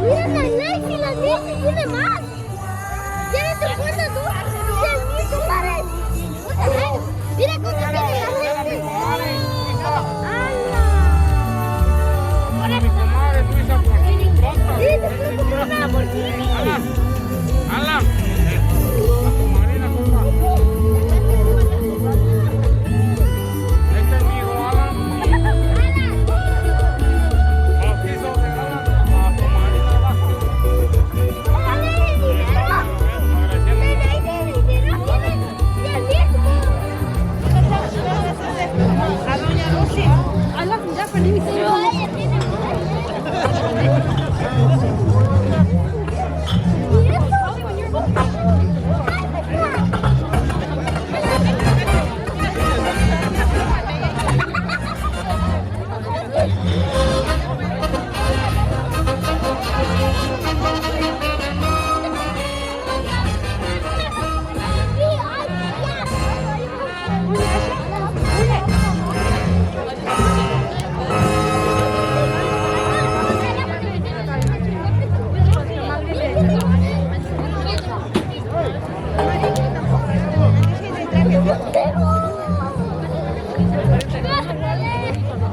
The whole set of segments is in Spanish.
Mira la ¡Ese tiene más! ¡Tiene 50 tú! ¡10,000 dólares! ¡What the heck! ¡Mira cuánto tiene la gente! Para mi comadre Luisa por pronto. ¡Sí, te puedo comprar una Lamborghini! Alan, a tu marina, compa. Este es mi hijo, Alan. Aquí sobre Alan, a tu marina abajo. ¡Dale dinero! ¡Dale dinero! A doña Lucy. Allah, ya perdí mi Pero ella tiene más. ¿Y esto?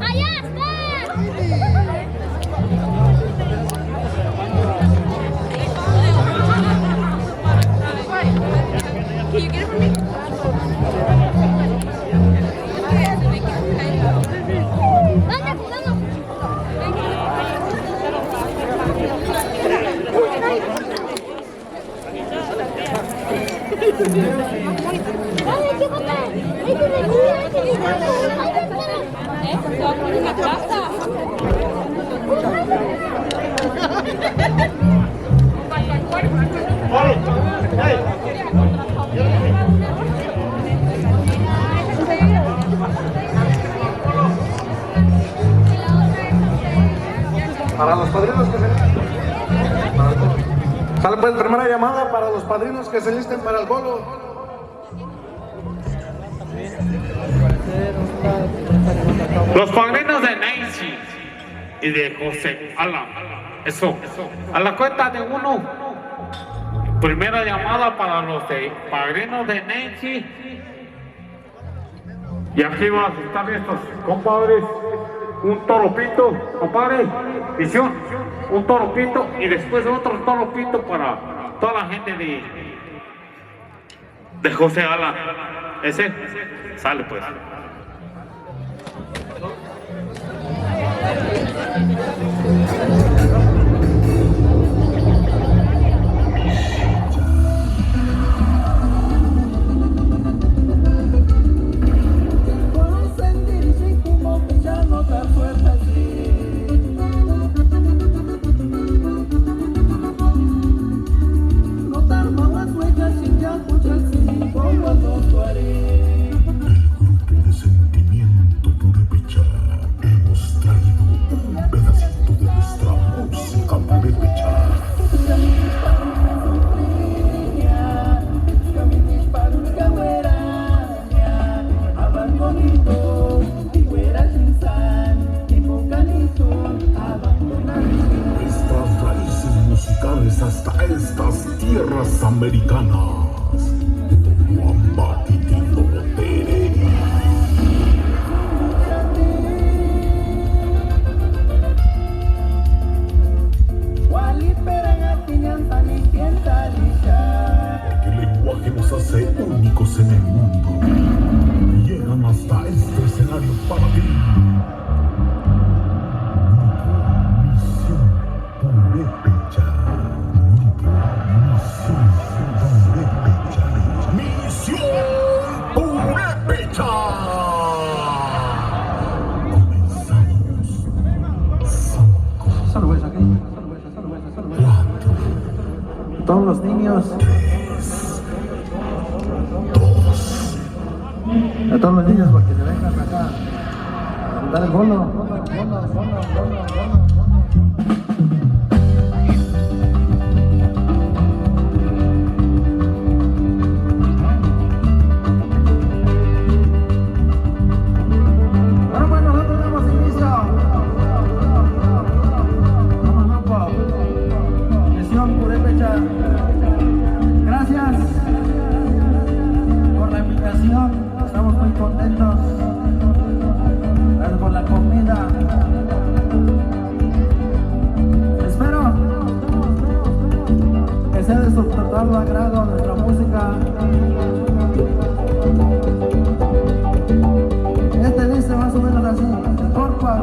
¡Allá está! Can you get it for me? ¿Dónde jugamos? ¡Ay, qué papá! ¡Ay, qué recula! ¡Ay, qué recula! ¡Ay, qué Se va a poner una casa. Para los padrinos que se sale pues primera llamada para los padrinos que se listen para el bolo. Los padrinos de Nancy y de José Alan. Eso. A la cuenta de uno. Primera llamada para los padrinos de Nancy. Y aquí van a estar estos compadres. Un toro pinto, compadre. Visión. Un toro pinto y después otro toro pinto para toda la gente de José Alan. Ese. Sale pues. Hasta estas tierras americanas. ¿Qué lenguaje nos hace únicos en el mundo? Llegan hasta este escenario para ti. Todos los niños. 3, 2. A todos los niños porque se vengan acá a dar el bolo. Bueno, nosotros damos inicio. Vamos, grupo. Misión Purépecha. premiación. Estamos muy contentos. Gracias por la comida. Espero que sea de su total agrado nuestra música. Este dice más o menos así: porpas.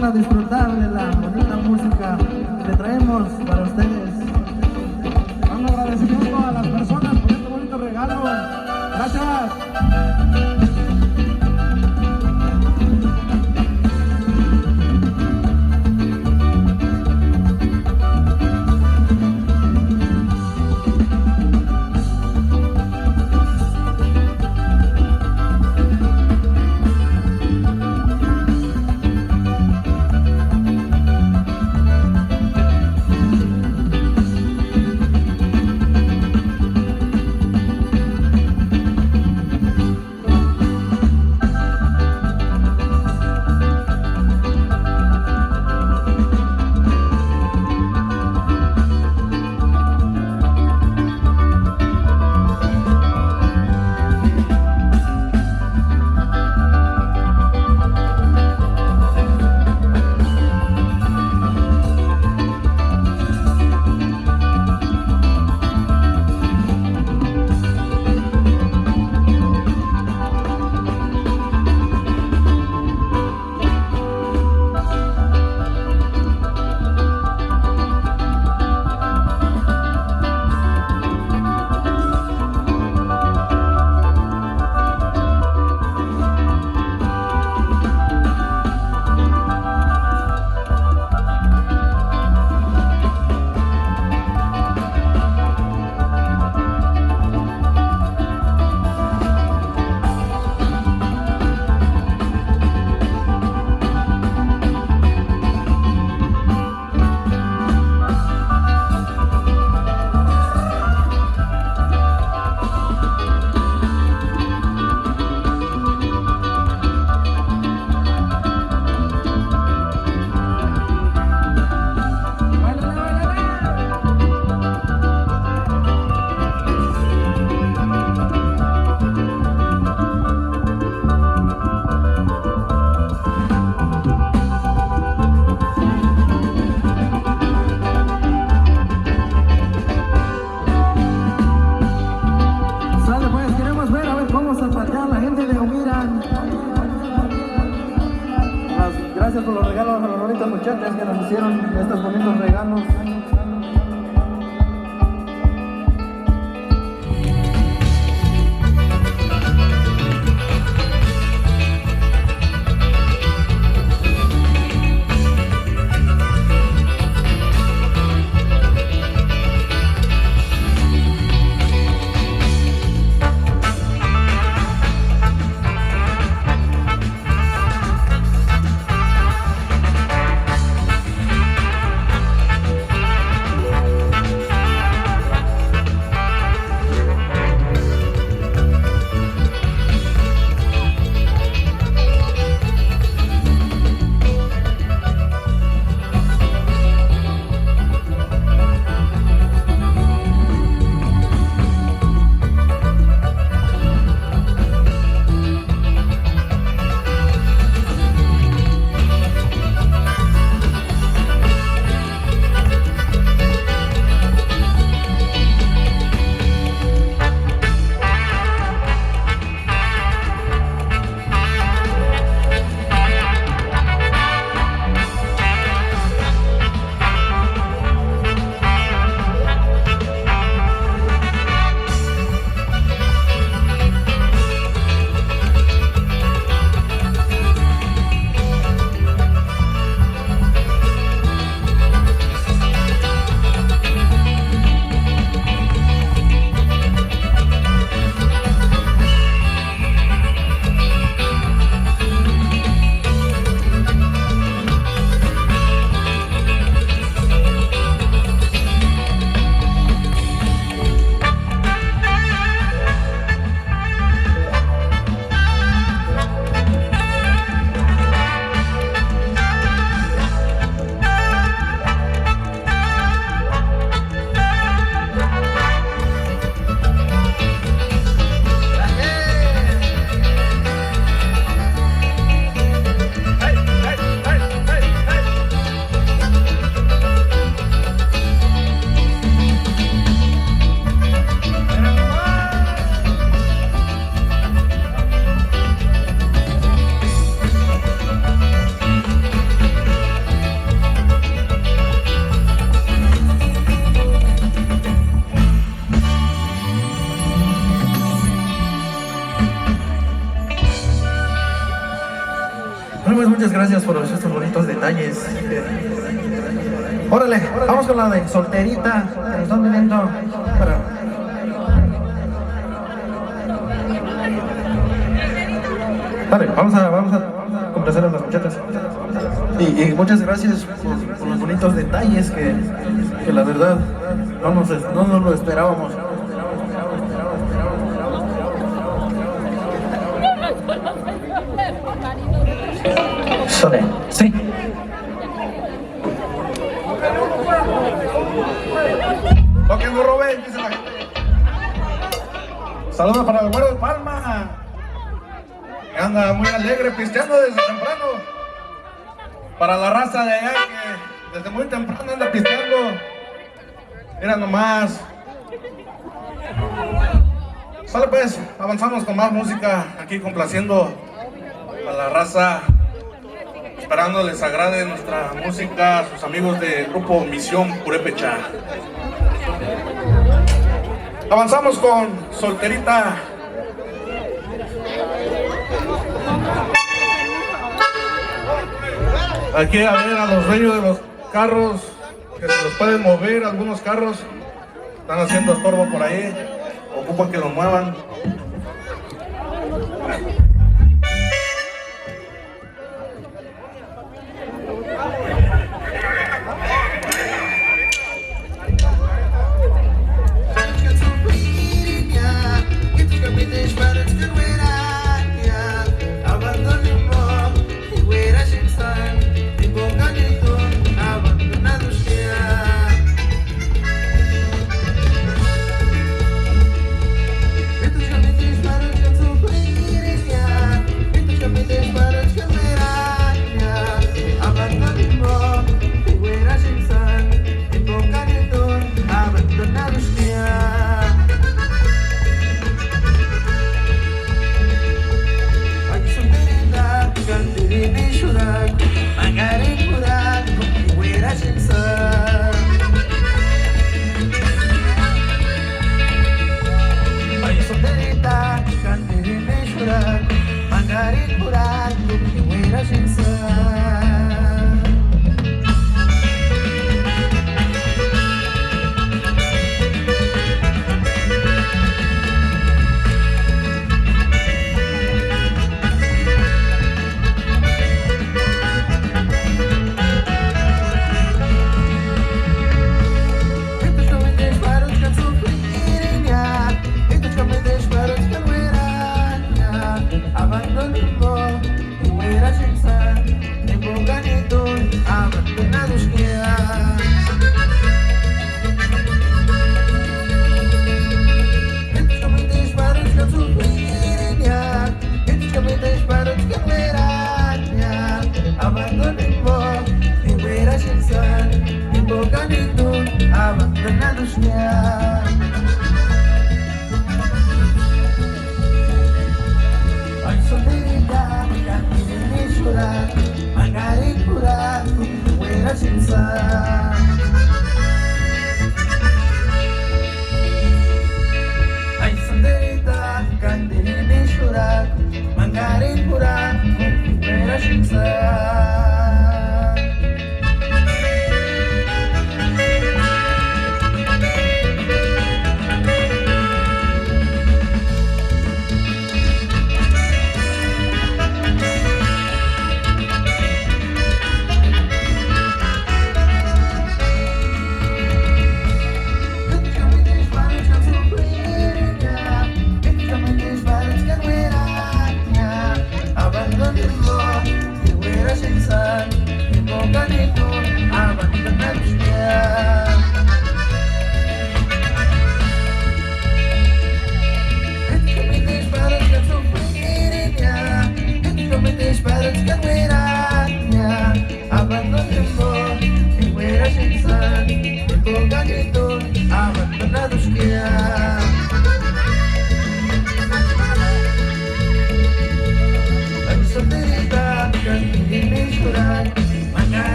van a disfrutar de la bonita música que traemos para ustedes. Un agradecimiento a las personas por este bonito regalo. Gracias. Gracias por los regalos a las bonitas muchachas que nos hicieron estos bonitos regalos. gracias por estos bonitos detalles. Órale, vamos con la de solterita, que nos están pidiendo para... Dale, vamos a complacer a las muchachas. Y muchas gracias por los bonitos detalles que la verdad no nos lo esperábamos. Sole, sí. Lo que no roben, dice la gente. Saludos para el güero de Palma, que anda muy alegre pisteando desde temprano. Para la raza de allá que desde muy temprano anda pisteando. Mira nomás. Sale pues, avanzamos con más música, aquí complaciendo a la raza, esperando les agrade nuestra música a sus amigos de grupo Misión Purépecha. Avanzamos con Solterita. Aquí a ver a los dueños de los carros que se los pueden mover. Algunos carros están haciendo estorbo por ahí, ocupan que los muevan.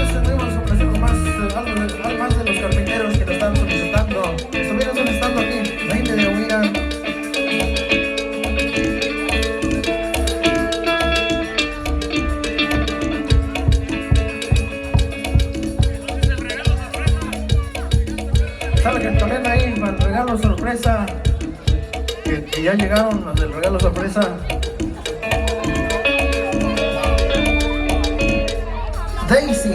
Estuvimos ofreciendo más, algo más de los carpinteros que lo están solicitando. Estuvieron solicitando aquí la gente de Huira. Sabe que también ahí para el regalo sorpresa, que ya llegaron los del regalo sorpresa. Daisy.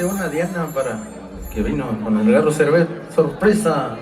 Una Diana para que vino con el regalo sorpresa.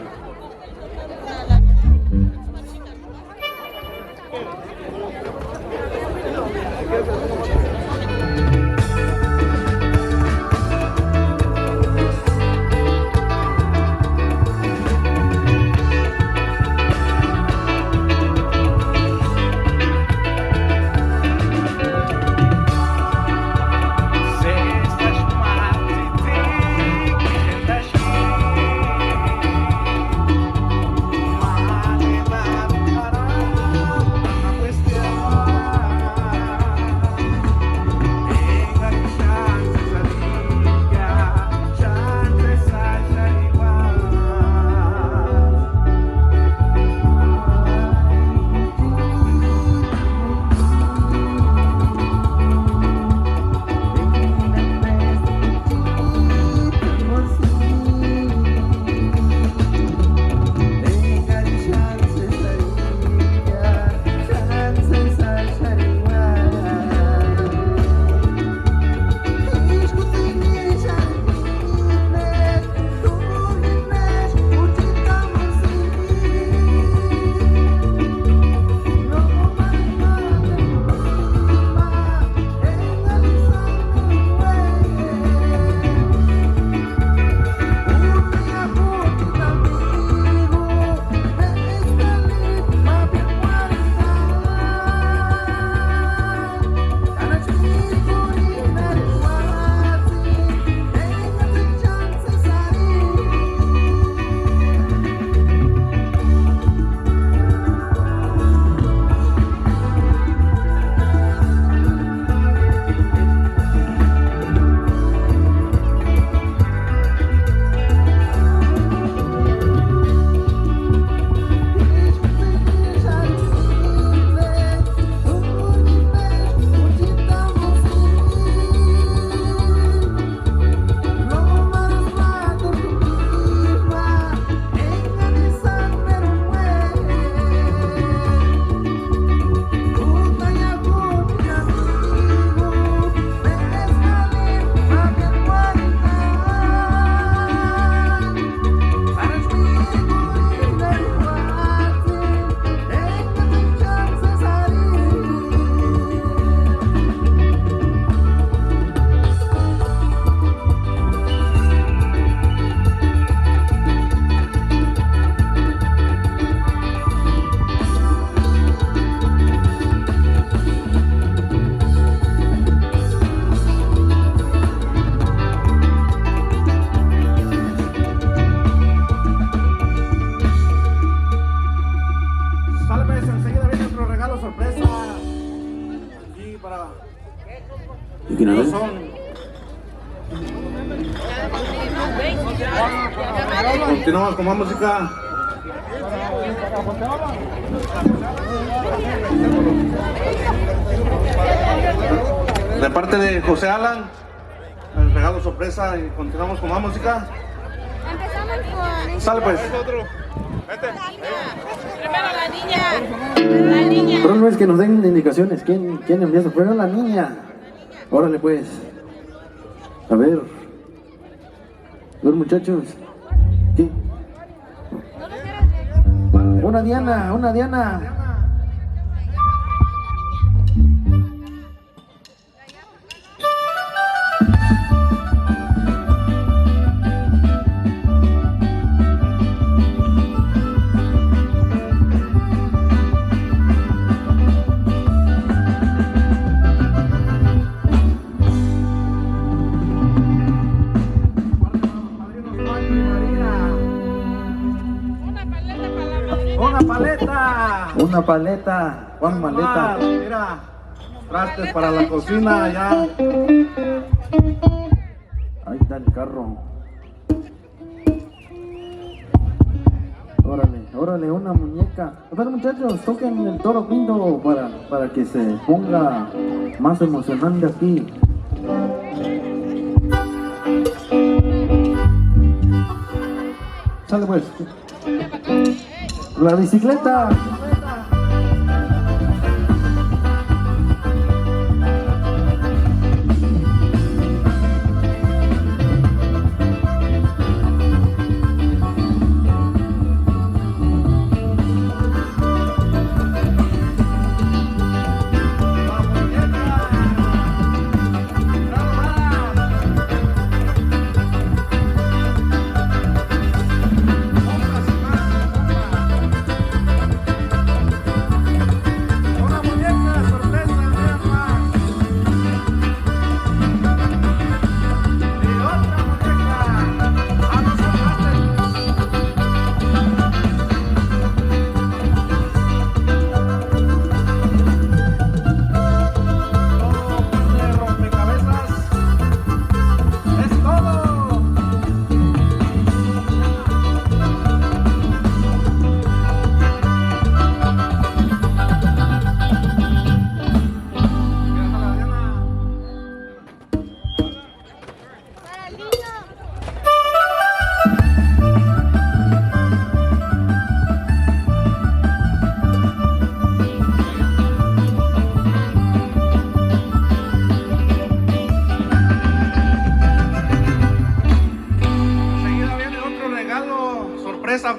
son. Continuamos con más música. De parte de José Alan, el regalo sorpresa, y continuamos con más música. Empezamos con... Sale pues. Primero la niña. La niña. Pero no es que nos den indicaciones. ¿Quién empieza? Primero la niña. Órale pues. A ver. Los muchachos. ¿Qué? Una Diana, una Diana. Una paleta, Juan Maleta. Mira, trastes para la cocina ya. Ahí está el carro. Órale, órale, una muñeca. A ver muchachos, toquen el Toro Pinto para que se ponga más emocionante aquí. Sale pues. La bicicleta.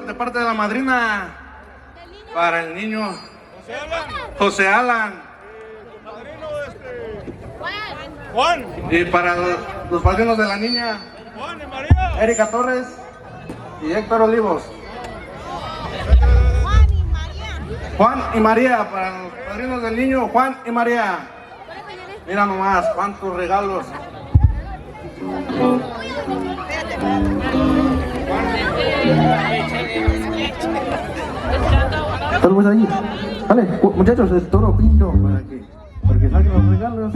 De parte de la madrina para el niño José Alan. Juan. Y para los padrinos de la niña Juan y María. Erika Torres y Héctor Olivos. Juan y María, para los padrinos del niño Juan y María. Mira nomás cuántos regalos. Estamos ahí. Vale, muchachos, el Toro Pinto para que saquen los regalos.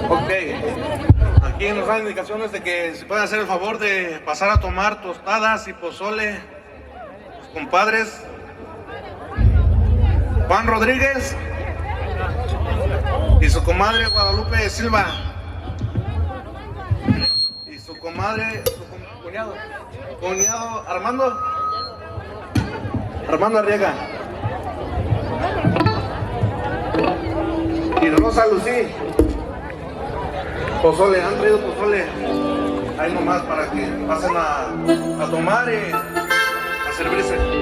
Ok, aquí nos dan indicaciones de que se pueden hacer el favor de pasar a tomar tostadas y pozole los compadres Juan Rodríguez y su comadre Guadalupe Silva y su comadre, cuñado Armando Arriaga y Rosa Lucí. Pozole, han traído pozole ahí nomás para que pasen a tomar y a servirse.